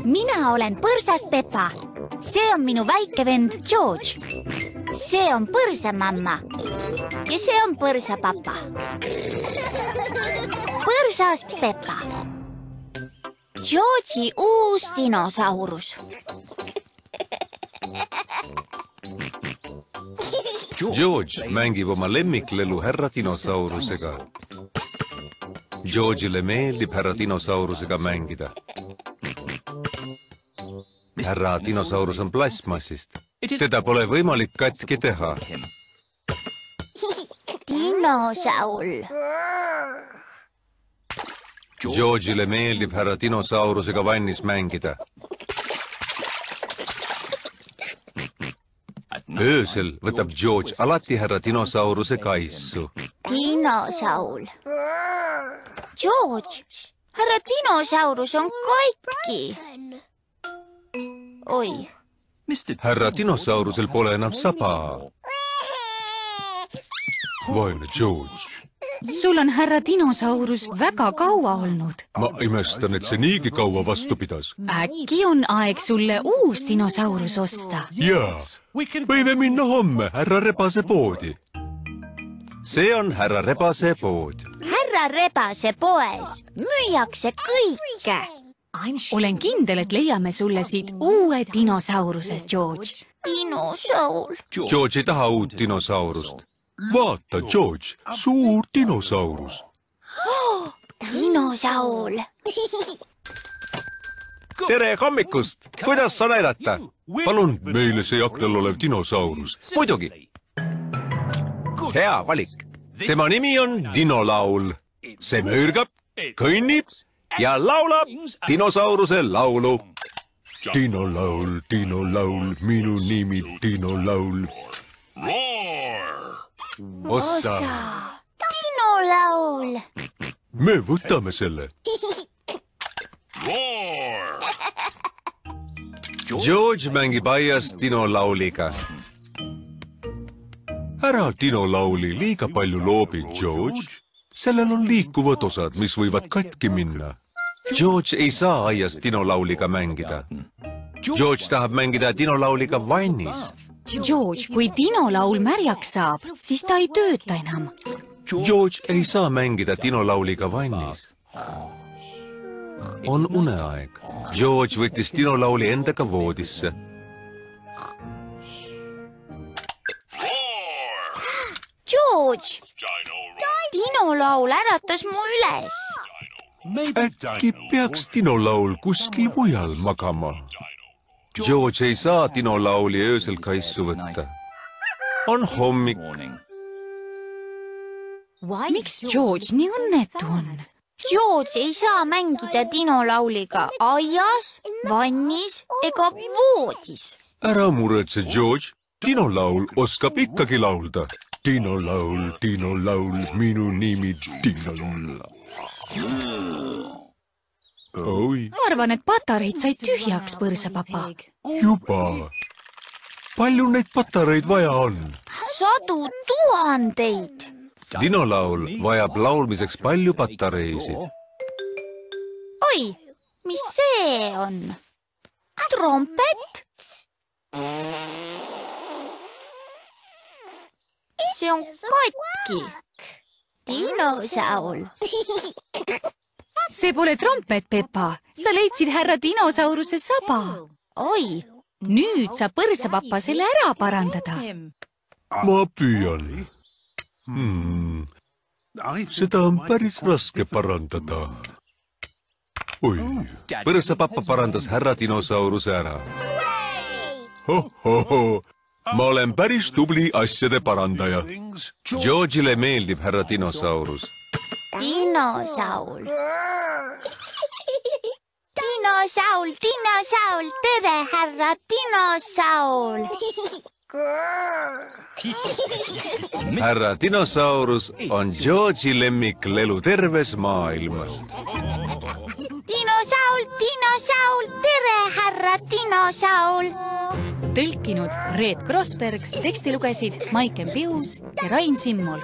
Mina olen põrsas Peppa. See on minu väike vend George. See on põrsamamma. Ja see on põrsapapa. Põrsas Peppa. George'i uus dinosaurus. George mängib oma lemmiklelu härra dinosaurusega. George'ile meeldib härra dinosaurusega mängida. Härra dinosaurus on plasmassist. Teda pole võimalik katki teha. Dinosaur. George'ile meeldib härra dinosaurusega vannis mängida. Öösel võtab George alati härra dinosauruse kaissu. Dinosaur. George, härra dinosaurus on katki. Oi. Härra dinosaurusel pole enam saba. Vaene George. Sul on härra dinosaurus väga kaua olnud. Ma imestan, et see niigi kaua vastu pidas. Äkki on aeg sulle uus dinosaurus osta? Jaa, võime minna homme härra Rebase poodi. See on härra Rebase pood. Härra Rebase poes müüakse kõike. Olen kindel, et leiame sulle siit uue dinosauruse, George. Dinosaur. George ei taha uut dinosaurust. Vaata, George, suur dinosaurus. Dinosaur. Tere hommikust! Kuidas sa näidata? Palun meile see aknal olev dinosaurus. Muidugi. Hea valik. Tema nimi on Dinolaul. See möörgab, kõnnib ja laulab dinosauruse laulu. Dinolaul, Dinolaul, minu nimi Dinolaul. Ossa. Dinolaul. Me võtame selle. George mängib aias Dinolauliga. Ära Dinolauli liiga palju loobi, George. Sellel on liikuvad osad, mis võivad katki minna. George ei saa aias Dinolauliga mängida. George tahab mängida Dinolauliga vannis. George, kui dinolaul märjaks saab, siis ta ei tööta enam. George ei saa mängida Dinolauliga vannis. On uneaeg. George võttis dinolauli endaga voodisse. George, dinolaul äratas mu üles. Äkki peaks dinolaul kuskil mujal magama? George ei saa dinolauli öösel kaissu võtta. On hommik. Miks George nii õnnetu on? George ei saa mängida dinolauliga aias, vannis ega voodis. Ära muretse, George. Dinolaul oskab ikkagi laulda. Dinolaul, Dinolaul, minu nimi Dinolaul. Oi. Ma arvan, et patareid said tühjaks, põrsapapa. Juba. Palju neid patareid vaja on? 100 000. Dinolaul vajab laulmiseks palju patareisid. Oi, mis see on? Trompet? See on katki. Dinosaur. See pole trompet, Peppa. Sa leidsid härra dinosauruse saba. Oi. Nüüd saab põrsapapa selle ära parandada. Ma püüan. Seda on päris raske parandada. Oi, põrsapapa parandas härra dinosauruse ära. Ma olen päris tubli asjade parandaja. George'ile meeldib härra dinosaurus. Dinosaur. Dinosaur, dinosaur, tere, härra dinosaur. Härra dinosaurus on George'i lemmiklelu terves maailmas. Dinosaur, dinosaur, tere, härra dinosaur. Tõlkinud Reet Krossberg, teksti lugesid Maiken Pius ja Rain Simmul.